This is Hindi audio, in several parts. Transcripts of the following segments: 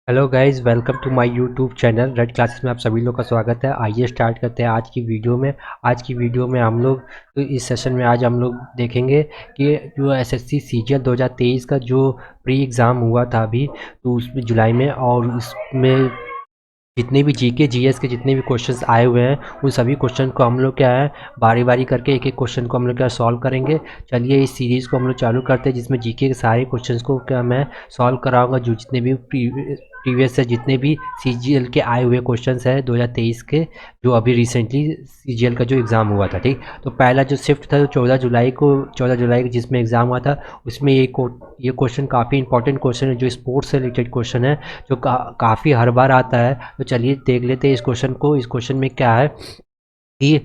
Hello guys, welcome to my YouTube channel Red Classes में आप सभी लोग का स्वागत है। आइए स्टार्ट करते हैं आज की वीडियो में हम लोग इस सेशन में आज हम लोग देखेंगे कि जो एसएससी सीजीएल 2023 का जो प्री एग्ज़ाम हुआ था अभी, तो उसमें जुलाई में, और उसमें जितने भी जीके जीएस के जितने भी क्वेश्चंस आए हुए हैं उन सभी क्वेश्चन को हम लोग क्या है बारी बारी करके एक एक क्वेश्चन को हम लोग क्या सॉल्व करेंगे। चलिए इस सीरीज़ को हम लोग चालू करते हैं, जिसमें जीके के सारे क्वेश्चंस को क्या मैं सॉल्व कराऊंगा, जो जितने भी प्रीवियस से जितने भी सीजीएल के आए हुए क्वेश्चंस हैं 2023 के, जो अभी रिसेंटली सीजीएल का जो एग्ज़ाम हुआ था। ठीक, तो पहला जो शिफ्ट था 14 जुलाई को जिसमें एग्ज़ाम हुआ था, उसमें ये क्वेश्चन काफ़ी इंपॉर्टेंट क्वेश्चन है, जो स्पोर्ट्स से रिलेटेड क्वेश्चन है, जो काफ़ी हर बार आता है। तो चलिए देख लेते हैं इस क्वेश्चन को। इस क्वेश्चन में क्या है कि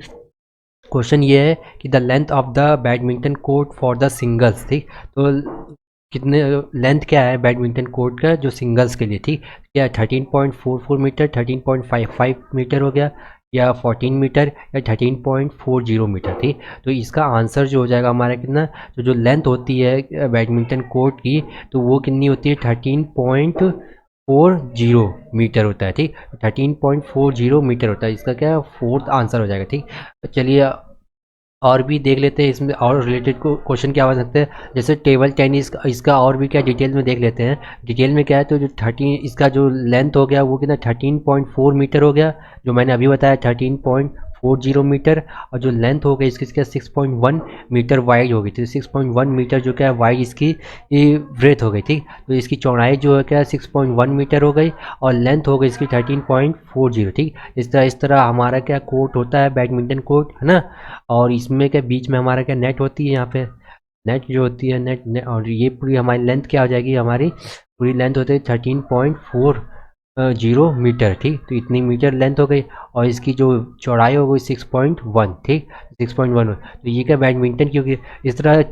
क्वेश्चन ये है कि the length of the badminton court for the singles. ठीक, तो कितने लेंथ क्या है बैडमिंटन कोर्ट का जो सिंगल्स के लिए। ठीक, क्या 13.44 मीटर, 13.55 मीटर हो गया, या 14 मीटर, या 13.40 मीटर। ठीक, तो इसका आंसर जो हो जाएगा हमारा कितना, तो जो लेंथ होती है बैडमिंटन कोर्ट की, तो वो कितनी होती है 13.40 मीटर होता है। ठीक, 13.40 मीटर होता है, इसका क्या है फोर्थ आंसर हो जाएगा। ठीक, तो चलिए और भी देख लेते हैं इसमें, और रिलेटेड क्वेश्चन क्या हो सकते हैं, जैसे टेबल टेनिस इसका और भी क्या डिटेल में देख लेते हैं। डिटेल में क्या है, तो जो 13 इसका जो लेंथ हो गया वो कितना 13.4 मीटर हो गया, जो मैंने अभी बताया 13.40 मीटर। और जो लेंथ हो गई इसकी क्या 6.1 मीटर वाइड हो गई थी, 6.1 मीटर जो क्या है वाइड इसकी ब्रेथ हो गई। ठीक, तो इसकी चौड़ाई जो है क्या 6.1 मीटर हो गई, और लेंथ हो गई इसकी 13.40। ठीक, इस तरह हमारा क्या कोर्ट होता है बैडमिंटन कोर्ट, है ना। और इसमें क्या बीच में हमारा क्या नेट होती है, यहाँ पे नेट जो होती है और ये पूरी हमारी लेंथ क्या हो जाएगी, हमारी पूरी लेंथ होती है 13.40 मीटर। ठीक, तो इतनी मीटर लेंथ हो गई, और इसकी जो चौड़ाई हो गई 6.1। ठीक, 6.1। तो ये क्या बैडमिंटन, क्योंकि इस तरह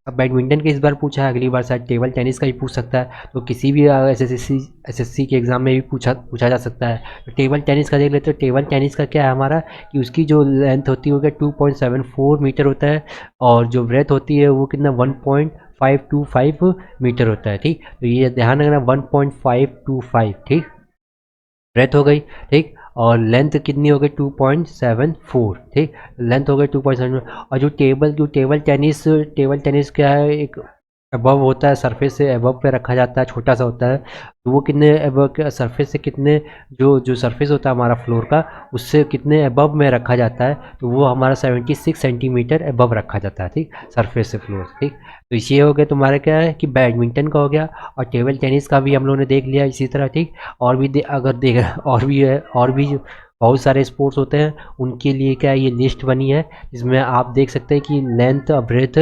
अब बैडमिंटन के इस बार पूछा है, अगली बार शायद टेबल टेनिस का भी पूछ सकता है, तो किसी भी एसएससी के एग्ज़ाम में भी पूछा पूछा जा सकता है। तो टेबल टेनिस का देख लेते हो। टेबल टेनिस का क्या है हमारा कि उसकी जो लेंथ होती है वो क्या 2.74 मीटर होता है, और जो ब्रेथ होती है वो कितना 1.525 मीटर होता है। ठीक, तो ये ध्यान रखना 1.525। ठीक, ब्रेथ हो गई। ठीक, और लेंथ कितनी हो गई 2.74। ठीक, लेंथ हो गई 2.7। और जो टेबल टेनिस क्या है, एक अबव होता है, सरफेस से अबव पे रखा जाता है, छोटा सा होता है, तो वो कितने अबव के सरफेस से कितने, जो जो सरफेस होता है हमारा फ्लोर का, उससे कितने अबव में रखा जाता है, तो वो हमारा 76 सेंटीमीटर अबव रखा जाता है। ठीक, सरफेस से फ्लोर। ठीक, तो इसे हो गया तुम्हारा क्या है कि बैडमिंटन का हो गया, और टेबल टेनिस का भी हम लोगों ने देख लिया इसी तरह। ठीक, और भी अगर देख और भी है, और भी बहुत सारे स्पोर्ट्स होते हैं, उनके लिए क्या ये लिस्ट बनी है, जिसमें आप देख सकते हैं कि लेंथ और ब्रेथ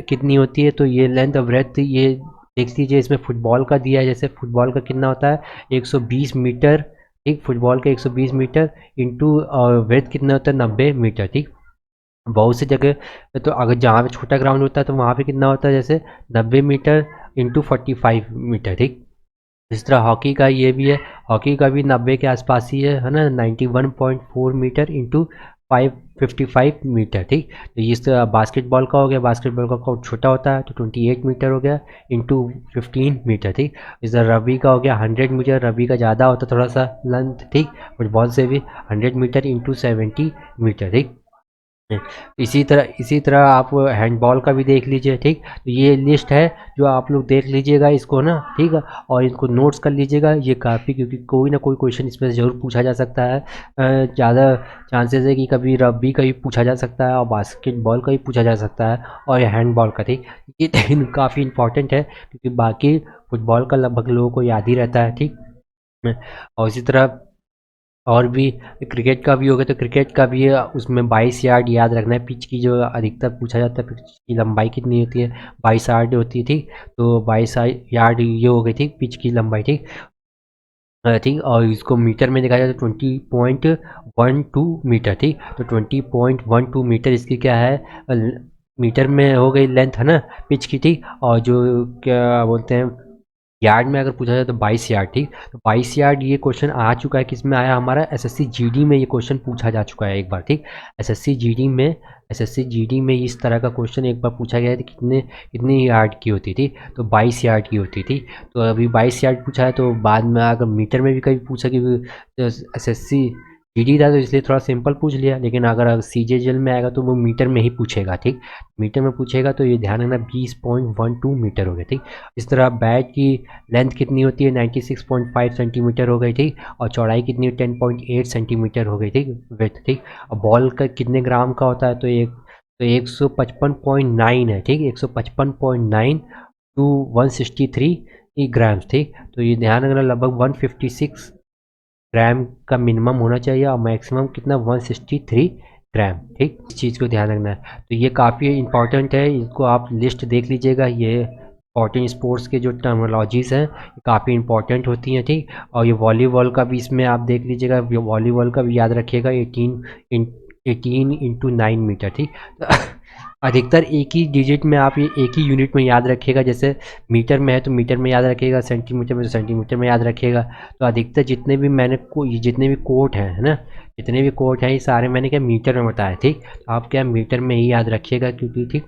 कितनी होती है। तो ये लेंथ और ब्रेथ ये देख लीजिए, इसमें फुटबॉल का दिया है, जैसे फुटबॉल का कितना होता है 120 मीटर। ठीक, फुटबॉल का 120 मीटर इंटू ब्रेथ कितना होता है 90 मीटर। ठीक, बहुत सी जगह तो अगर जहाँ पे छोटा ग्राउंड होता है तो वहाँ पे कितना होता है, जैसे 90 मीटर इंटू 45 मीटर। ठीक, इस तरह हॉकी का ये भी है, हॉकी का भी 90 के आसपास ही है ना, 91.4 मीटर इंटू 555 मीटर। ठीक, तो इस तरह बास्केटबॉल का हो गया, बास्केटबॉल का कोर्ट छोटा होता है तो 28 मीटर हो गया इंटू 15 मीटर। ठीक, इस तरह रबी का हो गया 100 मीटर, रबी का ज़्यादा होता है थोड़ा सा लेंथ। ठीक, फुटबॉल से भी 100 मीटर इंटू 70 मीटर। ठीक, इसी तरह आप हैंडबॉल का भी देख लीजिए। ठीक, तो ये लिस्ट है जो आप लोग देख लीजिएगा इसको ना। ठीक है, और इसको नोट्स कर लीजिएगा, ये काफ़ी, क्योंकि कोई ना कोई क्वेश्चन इसमें से ज़रूर पूछा जा सकता है। ज़्यादा चांसेस है कि कभी रग्बी का भी पूछा जा सकता है, और बास्केटबॉल का भी पूछा जा सकता है, और हैंडबॉल का। ठीक, ये तीन काफ़ी इंपॉर्टेंट है, क्योंकि बाकी फुटबॉल का लगभग लोगों को याद ही रहता है। ठीक, और इसी तरह और भी क्रिकेट का भी हो गया, तो क्रिकेट का भी है, उसमें 22 यार्ड याद रखना है। पिच की जो अधिकतर पूछा जाता है, पिच की लंबाई कितनी होती है, 22 यार्ड होती है। ठीक, तो 22 यार्ड ये हो गई थी पिच की लंबाई। ठीक, ठीक, और इसको मीटर में देखा जाए तो 20.12 मीटर। ठीक, तो 20.12 मीटर इसकी क्या है, मीटर में हो गई लेंथ, है ना, पिच की। ठीक, और जो क्या बोलते हैं यार्ड में अगर पूछा जाए तो 22 यार्ड, ठीक। तो 22 यार्ड ये क्वेश्चन आ चुका है, किस में आया हमारा एसएससी जीडी में, ये क्वेश्चन पूछा जा चुका है एक बार, ठीक। एसएससी जीडी में इस तरह का क्वेश्चन एक बार पूछा गया है, कितने कितने यार्ड की होती थी, तो 22 यार्ड की होती थी। तो अभी 22 यार्ड पूछा है, तो बाद में अगर मीटर में भी कभी पूछा कि एसएससी जीडी था तो इसलिए थोड़ा सिंपल पूछ लिया, लेकिन अगर सीजेएल में आएगा तो वो मीटर में ही पूछेगा, ठीक। मीटर में पूछेगा तो ये ध्यान रखना 20.12 मीटर हो गया, ठीक। इस तरह बैट की लेंथ कितनी होती है 96.5 सेंटीमीटर हो गई, ठीक। और चौड़ाई कितनी 10.8 सेंटीमीटर हो गई, ठीक, विड्थ, ठीक। और बॉल का कितने ग्राम का होता है, तो 155.9 है, ठीक, 155.9 टू 163 ग्राम्स, ठीक। तो ये ध्यान रखना लगभग 156 ग्राम का मिनिमम होना चाहिए और मैक्सिमम कितना 163 ग्राम, ठीक। इस चीज़ को ध्यान रखना है। तो ये काफ़ी इंपॉर्टेंट है, इसको आप लिस्ट देख लीजिएगा। ये इंपॉर्टेंट स्पोर्ट्स के जो टर्मिनोलॉजीज़ हैं काफ़ी इंपॉर्टेंट होती हैं, ठीक। और ये वॉलीबॉल का भी इसमें आप देख लीजिएगा, वॉलीबॉल का भी याद रखिएगा 18 × 9 मीटर, ठीक। अधिकतर एक ही डिजिट में आप ये एक ही यूनिट में याद रखिएगा, जैसे मीटर में है तो मीटर में याद रखिएगा, सेंटीमीटर में तो सेंटीमीटर में याद रखिएगा। तो अधिकतर जितने भी मैंने जितने भी कोट हैं, है ना, जितने भी कोट हैं ये सारे मैंने क्या मीटर में बताया, ठीक। तो आप क्या मीटर में ही याद रखिएगा, क्योंकि ठीक।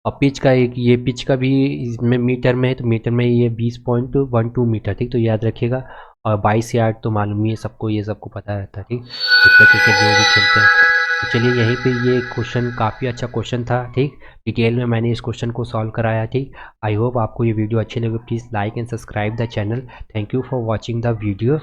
और पिच का एक ये पिच का भी इसमें मीटर में है, तो मीटर में ये 20.12 मीटर, ठीक। तो याद रखिएगा। और 22 यार्ड तो मालूम ही है सबको, ये सबको पता रहता है, ठीक। जितना क्रिकेट जो भी खेलते हैं। तो चलिए यहीं पे ये क्वेश्चन काफ़ी अच्छा क्वेश्चन था, ठीक। डिटेल में मैंने इस क्वेश्चन को सॉल्व कराया, ठीक। आई होप आपको ये वीडियो अच्छी लगे। Please like and subscribe the channel. Thank you for watching the video.